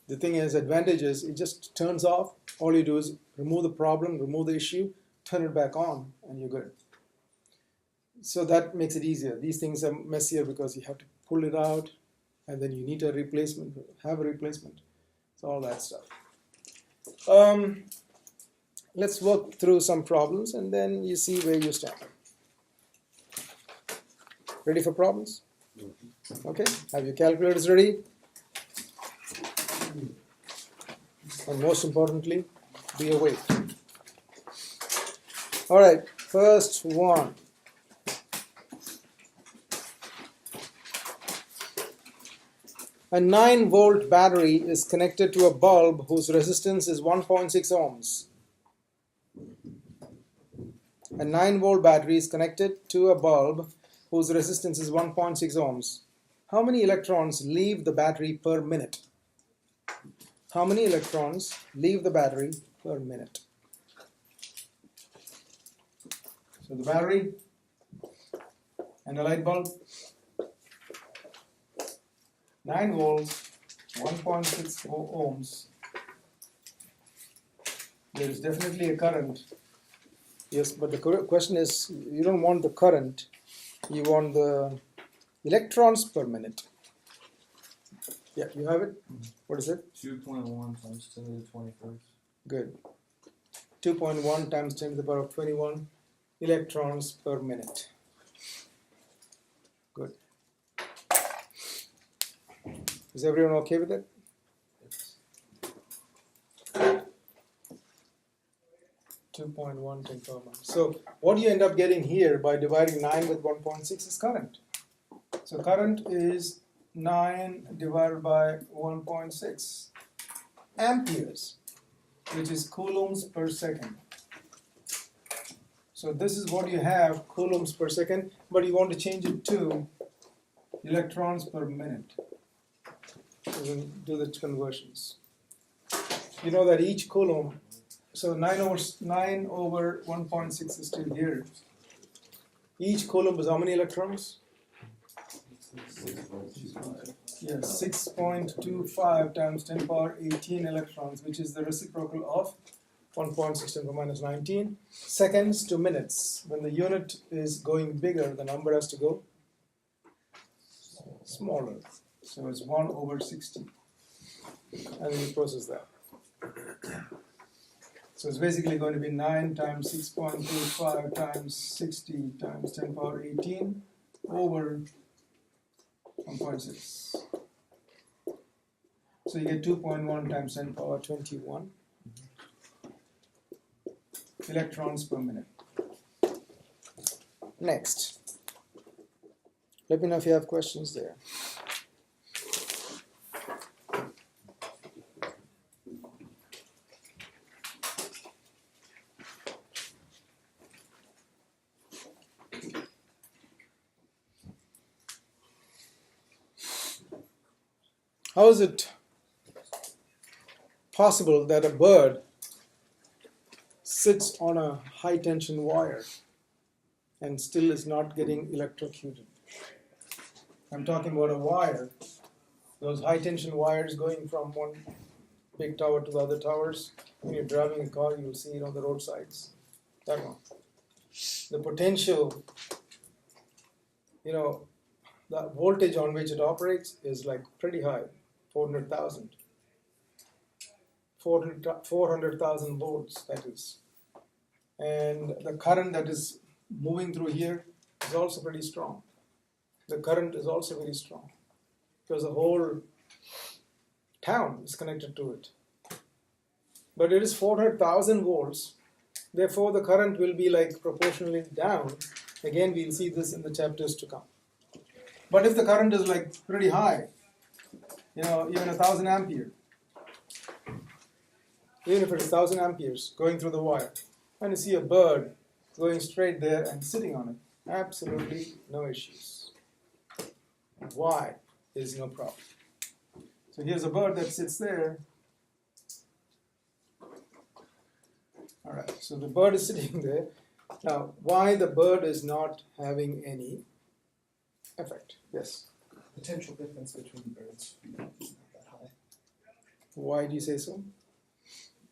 [SPEAKER 1] The thing is, advantage is it just turns off. All you do is remove the problem, remove the issue, turn it back on, and you're good. So that makes it easier. These things are messier because you have to pull it out, and then you need a replacement, have a replacement. So all that stuff. Let's work through some problems, and then you see where you stand. Ready for problems? Okay, have your calculators ready? And most importantly, be awake. All right, first one. A 9-volt battery is connected to a bulb whose resistance is 1.6 ohms. A 9-volt battery is connected to a bulb whose resistance is 1.6 ohms. How many electrons leave the battery per minute? How many electrons leave the battery per minute? So the battery and the light bulb, 9 volts, 1.6 ohms. There is definitely a current. Yes, but the question is, you don't want the current, you want the electrons per minute. Yeah, you have it? What is it?
[SPEAKER 2] 2.1 times 10 to the 21st.
[SPEAKER 1] Good. 2.1 times 10 to the power of 21 electrons per minute. Good. Is everyone okay with it?
[SPEAKER 2] Yes.
[SPEAKER 1] 2.1 10 power minus. So what you end up getting here by dividing 9 with 1.6 is current. So current is 9 divided by 1.6. amperes, which is coulombs per second. So this is what you have, coulombs per second, but you want to change it to electrons per minute. So we'll do the conversions. You know that each coulomb, so 9 over 1.6 is still here. Each coulomb is how many electrons? Yeah, 6.25 times 10 power 18 electrons, which is the reciprocal of 1.6 10 power minus 19 seconds to minutes. When the unit is going bigger, the number has to go smaller. So it's 1 over 60. And then you process that. So it's basically going to be 9 times 6.25 times 60 times 10 power 18 over 1.6. So you get 2.1 times 10 power 21 electrons per minute. Next. Let me know if you have questions there. How is it possible that a bird sits on a high tension wire and still is not getting electrocuted? I'm talking about a wire, those high tension wires going from one big tower to the other towers. When you're driving a car, you'll see it on the roadsides. That one. The potential, the voltage on which it operates is like pretty high. 400,000. 400,000 volts, that is. And the current that is moving through here is also pretty strong. The current is also very strong because the whole town is connected to it. But it is 400,000 volts, therefore the current will be like proportionally down. Again, we'll see this in the chapters to come. But if the current is like pretty high, even 1,000 ampere, even if it's 1,000 amperes going through the wire, and you see a bird going straight there and sitting on it, absolutely no issues. Why? There's no problem. So here's a bird that sits there. All right, so the bird is sitting there. Now, why the bird is not having any effect? Yes?
[SPEAKER 5] Potential difference between birds is not that high.
[SPEAKER 1] Why do you say so?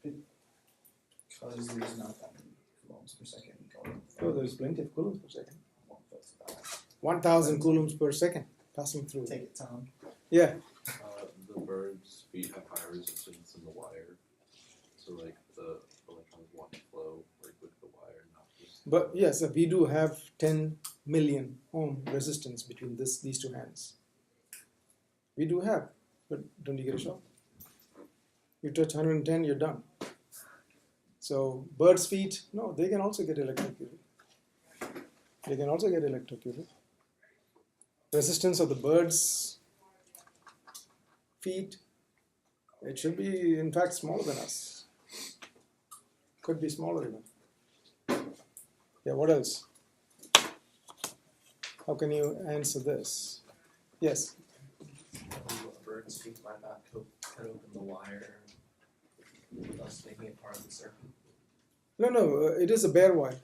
[SPEAKER 5] Because there's not that many coulombs per second going.
[SPEAKER 1] Oh, there's plenty of coulombs per second.
[SPEAKER 5] 1,000.
[SPEAKER 1] 1,000 coulombs per second passing through.
[SPEAKER 5] Take it down.
[SPEAKER 1] Yeah.
[SPEAKER 3] The bird's feet have high resistance than the wire, so like the electrons want to flow like with the wire, not just.
[SPEAKER 1] But yes, we do have 10 million ohm resistance between these two hands. We do have, but don't you get a shock? You touch 110, you're done. So birds' feet, no, they can also get electrocuted. They can also get electrocuted. Resistance of the bird's feet, it should be in fact smaller than us. Could be smaller even. Yeah, what else? How can you answer this? Yes?
[SPEAKER 2] A bird's feet might not cut open the wire, thus making it part of the circuit.
[SPEAKER 1] No, it is a bare wire.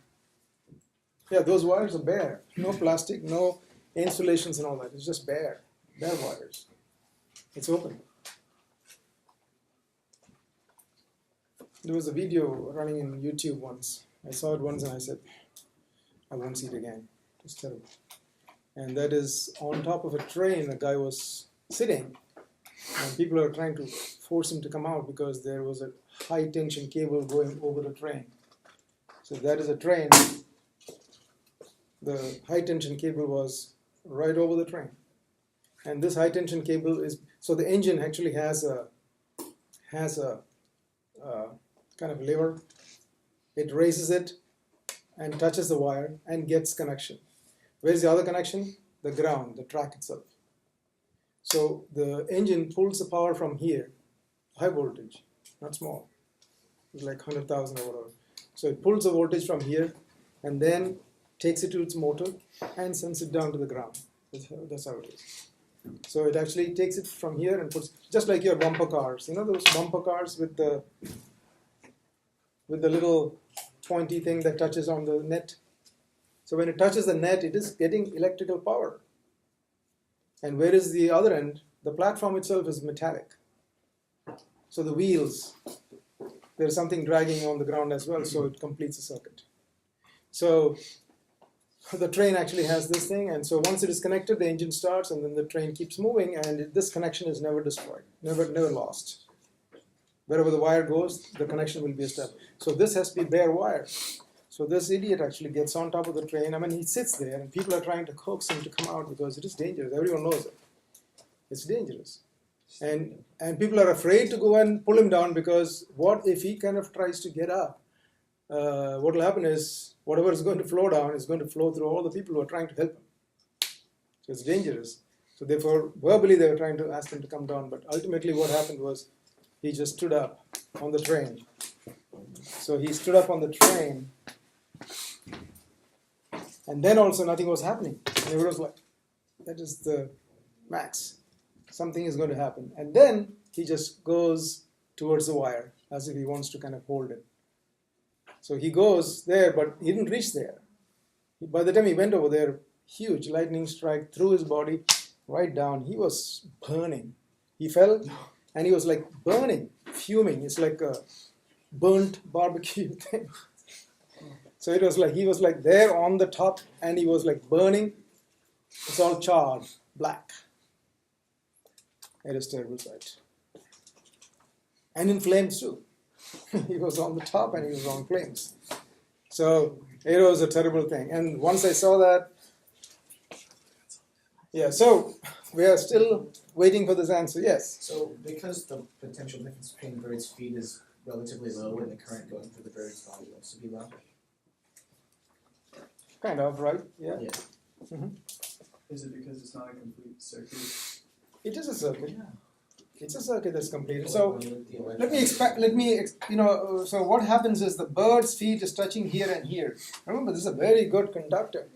[SPEAKER 1] Yeah, those wires are bare. No plastic, no insulations and all that. It's just bare wires. It's open. There was a video running in YouTube once. I saw it once and I said, I won't see it again. It's terrible. And that is on top of a train, a guy was sitting and people are trying to force him to come out because there was a high tension cable going over the train. So that is a train. The high tension cable was right over the train. And this high tension cable is, so the engine actually has a kind of lever. It raises it and touches the wire and gets connection. Where's the other connection? The ground, the track itself. So the engine pulls the power from here, high voltage, not small. It's like 100,000 or whatever. So it pulls the voltage from here and then takes it to its motor and sends it down to the ground. That's how it is. So it actually takes it from here and puts, just like your bumper cars. You know those bumper cars with the little pointy thing that touches on the net? So when it touches the net, it is getting electrical power. And where is the other end? The platform itself is metallic. So the wheels, there's something dragging on the ground as well, so it completes the circuit. So the train actually has this thing, and so once it is connected, the engine starts, and then the train keeps moving, and this connection is never destroyed, never lost. Wherever the wire goes, the connection will be established. So this has to be bare wire. So this idiot actually gets on top of the train. I mean, he sits there, and people are trying to coax him to come out because it is dangerous. Everyone knows it. It's dangerous. And people are afraid to go and pull him down because what if he kind of tries to get up? What will happen is whatever is going to flow down is going to flow through all the people who are trying to help him. So it's dangerous. So therefore, verbally they were trying to ask him to come down, but ultimately what happened was he just stood up on the train. So he stood up on the train, and then also nothing was happening. And it was like, that is the max. Something is going to happen. And then he just goes towards the wire as if he wants to kind of hold it. So he goes there, but he didn't reach there. By the time he went over there, huge lightning strike through his body, right down. He was burning. He fell, and he was like burning, fuming. It's like a burnt barbecue thing. So it was like he was like there on the top, and he was like burning. It's all charred, black. It is a terrible sight. And in flames too. He was on the top and he was on flames. So it was a terrible thing. And once I saw that, yeah, so we are still waiting for this answer. Yes?
[SPEAKER 6] So because the potential difference between the bird's feet is relatively low and the current going through the bird's body looks to be low?
[SPEAKER 1] Kind of, right? Yeah.
[SPEAKER 6] Yeah.
[SPEAKER 1] Mm-hmm.
[SPEAKER 5] Is it because it's not a complete circuit?
[SPEAKER 1] It is a circuit. It's a circuit that's completed. So so what happens is the bird's feet is touching here and here. Remember, this is a very good conductor.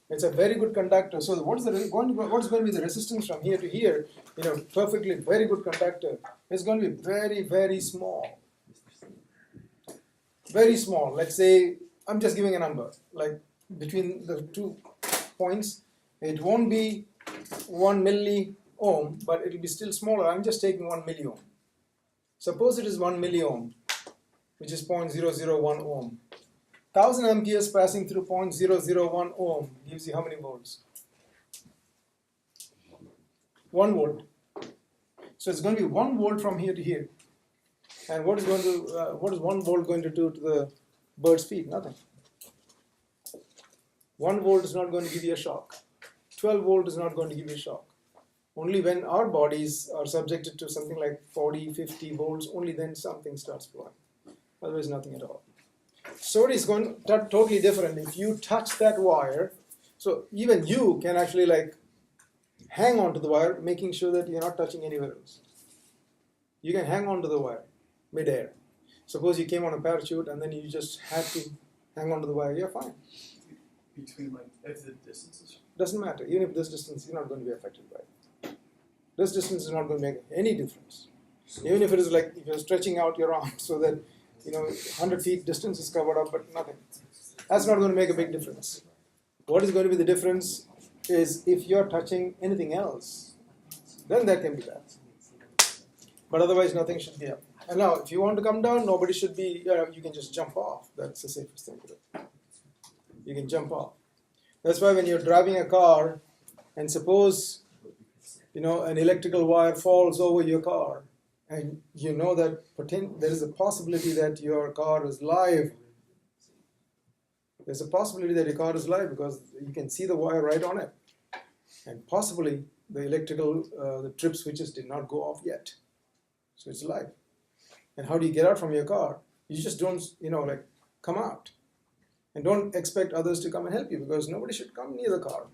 [SPEAKER 1] It's a very good conductor. So what's going to be the resistance from here to here? Perfectly very good conductor. It's going to be very, very small. Very small. Let's say, I'm just giving a number. Like between the 2 points, it won't be 1 milliohm, but it will be still smaller. I'm just taking 1 milliohm. Suppose it is 1 milliohm, which is 0.001 ohm. 1000 amperes passing through 0.001 ohm gives you how many volts? 1 volt. So it's going to be 1 volt from here to here. And what is 1 volt going to do to the bird's feet? Nothing. 1 volt is not going to give you a shock. 12 volt is not going to give you a shock. Only when our bodies are subjected to something like 40, 50 volts, only then something starts flowing. Otherwise, nothing at all. Story is going totally different. If you touch that wire, so even you can actually like hang on to the wire, making sure that you're not touching anywhere else. You can hang on to the wire mid-air. Suppose you came on a parachute and then you just had to hang on to the wire, you're fine.
[SPEAKER 5] Between if the distance is
[SPEAKER 1] Doesn't matter. Even if this distance, you're not going to be affected by it. This distance is not going to make any difference. Even if it is like if you're stretching out your arm so that 100 feet distance is covered up, but nothing. That's not going to make a big difference. What is going to be the difference is if you're touching anything else, then that can be bad. But otherwise, nothing should be up. And now, if you want to come down, nobody should be. You can just jump off. That's the safest thing to do. You can jump off. That's why when you're driving a car, and suppose an electrical wire falls over your car, and you know that there is a possibility that your car is live. There's a possibility that your car is live because you can see the wire right on it. And possibly the electrical, the trip switches did not go off yet. So it's live. And how do you get out from your car? You just don't, come out. And don't expect others to come and help you because nobody should come near the car.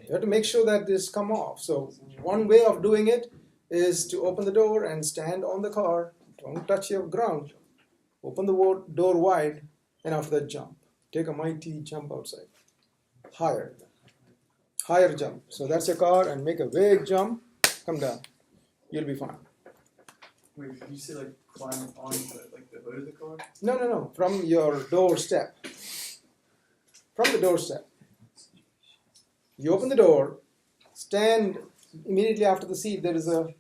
[SPEAKER 1] You have to make sure that this come off. So one way of doing it is to open the door and stand on the car Don't touch your ground. Open the door wide, and after that jump. Take a mighty jump outside. Higher jump. So that's your car, and make a big jump. Come down. You'll be fine.
[SPEAKER 7] Wait, did you say like climb on the hood of the car?
[SPEAKER 1] No. From your doorstep. From the doorstep. You open the door. Stand immediately after the seat. There is a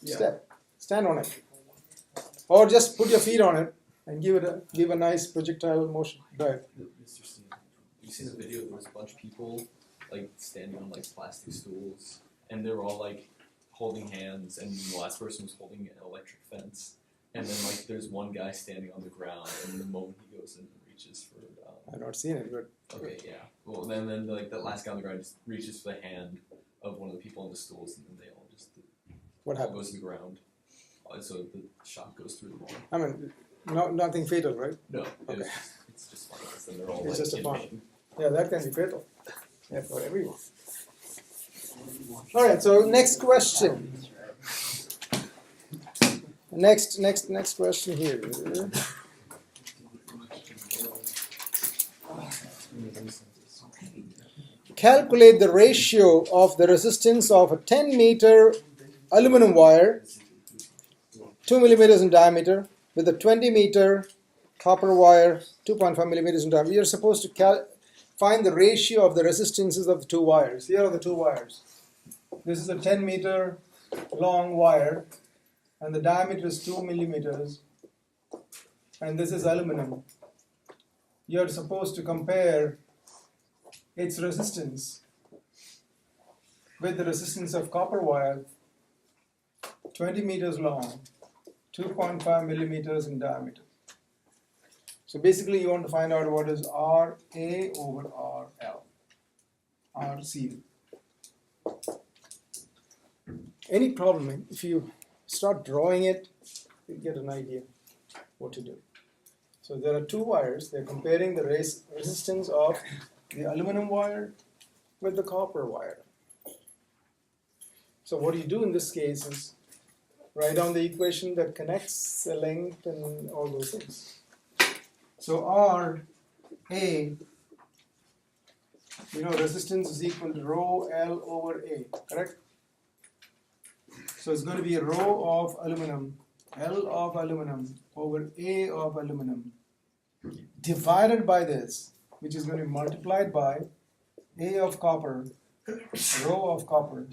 [SPEAKER 1] step. Stand on it. Or just put your feet on it and give a nice projectile motion. Right.
[SPEAKER 3] Mr. Steve, you seen the video? There was a bunch of people like standing on like plastic stools, and they were all like holding hands, and the last person was holding an electric fence, and then like there's one guy standing on the ground, and the moment he goes in and reaches for
[SPEAKER 1] I've not seen it, but
[SPEAKER 3] okay, yeah. Well, then like that last guy on the ground just reaches for the hand of one of the people on the stools, and then they all just
[SPEAKER 1] what
[SPEAKER 3] all
[SPEAKER 1] happened?
[SPEAKER 3] goes to the ground. So the shot goes through the wall.
[SPEAKER 1] I mean, nothing fatal, right?
[SPEAKER 3] No,
[SPEAKER 1] Okay.
[SPEAKER 3] it's just fun. Then they're all
[SPEAKER 1] It's
[SPEAKER 3] like
[SPEAKER 1] just a
[SPEAKER 3] in
[SPEAKER 1] fun.
[SPEAKER 3] pain.
[SPEAKER 1] Yeah, that can be fatal. Yeah, for everyone. All right. So next question. Next question here. Calculate the ratio of the resistance of a 10-meter aluminum wire, 2 millimeters in diameter, with a 20-meter copper wire, 2.5 millimeters in diameter. You're supposed to find the ratio of the resistances of the two wires. Here are the two wires. This is a 10-meter long wire, and the diameter is 2 millimeters, and this is aluminum. You're supposed to compare its resistance with the resistance of copper wire, 20 meters long, 2.5 millimeters in diameter. So basically you want to find out what is RA over RL, RC. Any problem, if you start drawing it, you get an idea what to do. So there are two wires, they're comparing the resistance of the aluminum wire with the copper wire. So what you do in this case is write down the equation that connects the length and all those things. So RA, resistance is equal to rho L over A, correct? So it's going to be a rho of aluminum, L of aluminum over A of aluminum, divided by this, which is going to be multiplied by A of copper, rho of copper,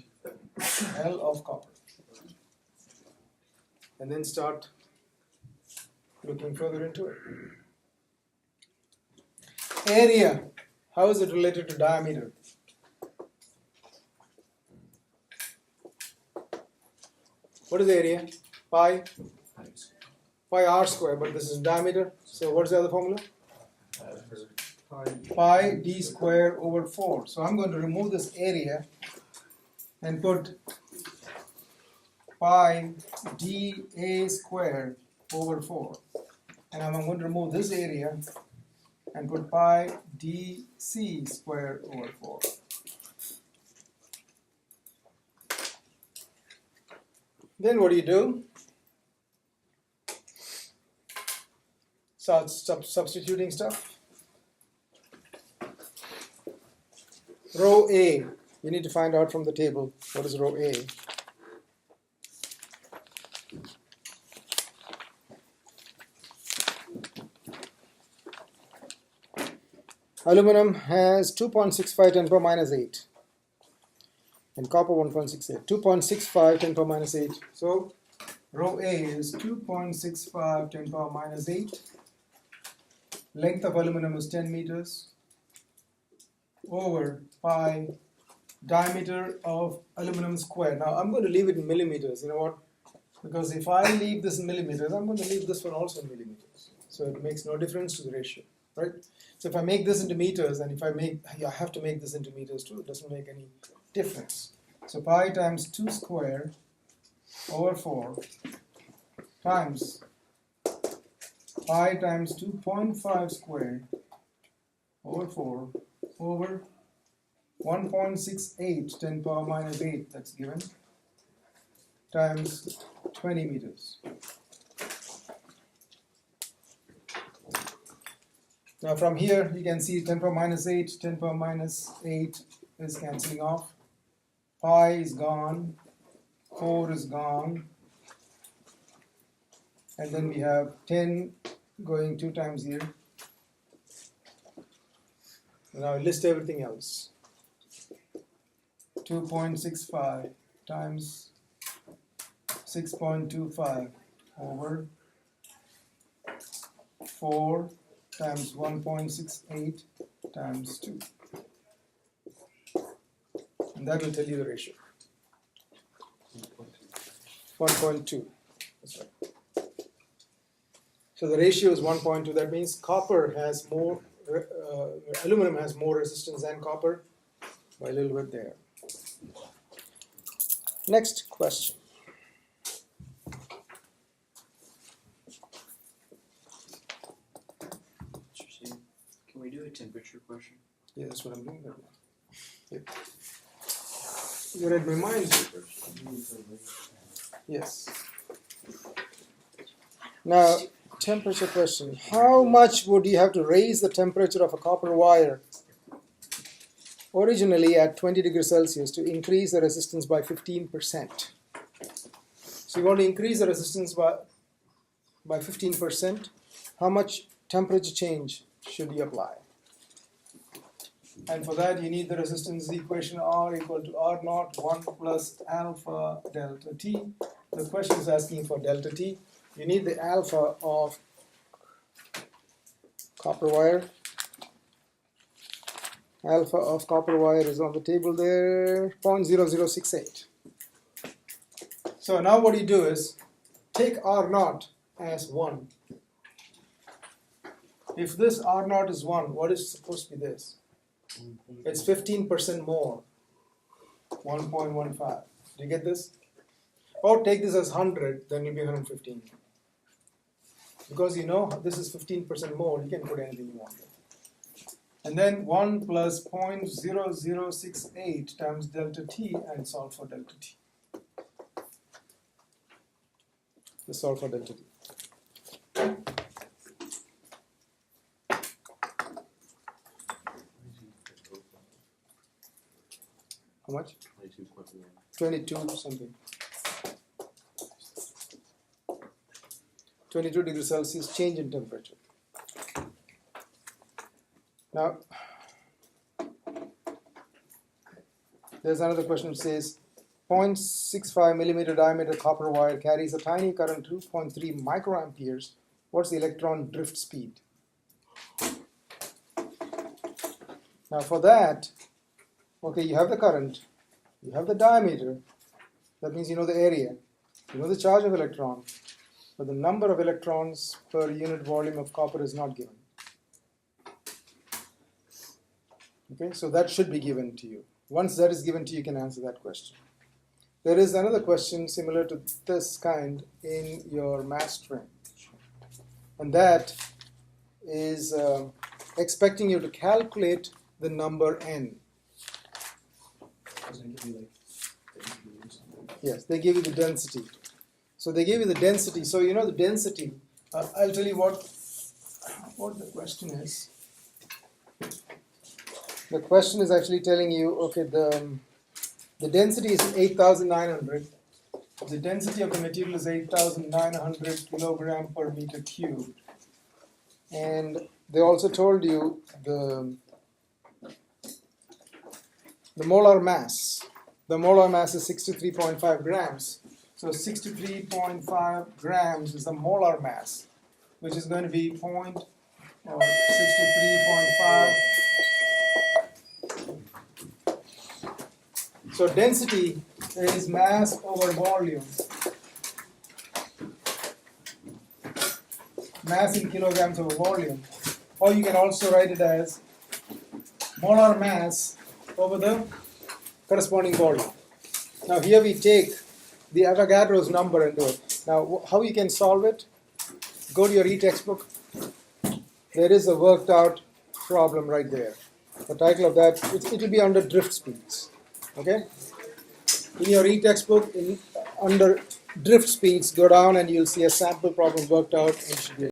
[SPEAKER 1] L of copper. And then start looking further into it. Area, how is it related to diameter? What is the area? Pi r square, but this is diameter. So what's the other formula? Pi d square over 4. So I'm going to remove this area and put pi dA square over 4. And I'm going to remove this area and put pi dC square over 4. Then what do? Start substituting stuff. Rho A, you need to find out from the table what is rho A. Aluminum has 2.65 10 power minus 8 and copper 1.68. 2.65 10 power minus 8. So rho A is 2.65 10 power minus 8. Length of aluminum is 10 meters over pi diameter of aluminum square. Now I'm going to leave it in millimeters. You know what? Because if I leave this in millimeters, I'm going to leave this one also in millimeters. So it makes no difference to the ratio, right? So if I make this into meters, and if I have to make this into meters too, it doesn't make any difference. So pi times 2 square over 4 times pi times 2.5 squared over 4 over 1.68 10 power minus 8, that's given, times 20 meters. Now from here you can see 10 power minus 8, 10 power minus 8 is cancelling off. Pi is gone, 4 is gone, and then we have 10 going 2 times here. Now list everything else. 2.65 times 6.25 over 4 times 1.68 times 2. And that will tell you the ratio. 1.2. That's right. So the ratio is 1.2. That means copper has more, aluminum has more resistance than copper by a little bit there. Next question.
[SPEAKER 8] Can we do a temperature question?
[SPEAKER 1] Yeah, that's what I'm doing right now. Yep. You read my mind. Yes. Now, temperature question. How much would you have to raise the temperature of a copper wire originally at 20 degrees Celsius to increase the resistance by 15%? So you want to increase the resistance by 15%. How much temperature change should you apply? And for that you need the resistance equation R equal to R naught 1 plus alpha delta T. The question is asking for delta T. You need the alpha of copper wire. Alpha of copper wire is on the table there, 0.0068. So now what you do is take R naught as 1. If this R naught is 1, what is supposed to be this? It's 15% more, 1.15. Do you get this? Or take this as 100, then you'll be 115. Because you know this is 15% more, you can put anything you want. And then 1 plus 0.0068 times delta T and solve for delta T. Let's solve for delta T. How much? 22 something. 22 degrees Celsius change in temperature. Now, there's another question which says 0.65 millimeter diameter copper wire carries a tiny current 2.3 microamperes. What's the electron drift speed? Now for that, okay, you have the current, you have the diameter, that means you know the area, you know the charge of electron, but the number of electrons per unit volume of copper is not given. Okay, so that should be given to you. Once that is given to you, you can answer that question. There is another question similar to this kind in your mass string, and that is expecting you to calculate the number n.
[SPEAKER 6] Doesn't it give you like density or something?
[SPEAKER 1] Yes, they give you the density. So they give you the density. So you know the density. I'll tell you what the question is. The question is actually telling you, okay, the density is 8,900. The density of the material is 8,900 kilogram per meter cubed. And they also told you the molar mass. The molar mass is 63.5 grams. So 63.5 grams is the molar mass, which is going to be 63.5. So density is mass over volume. Mass in kilograms over volume. Or you can also write it as molar mass over the corresponding volume. Now here we take the Avogadro's number and do it. Now how you can solve it? Go to your e-textbook. There is a worked out problem right there. The title of that, it will be under drift speeds. Okay? In your e-textbook, under drift speeds, go down and you'll see a sample problem worked out and should be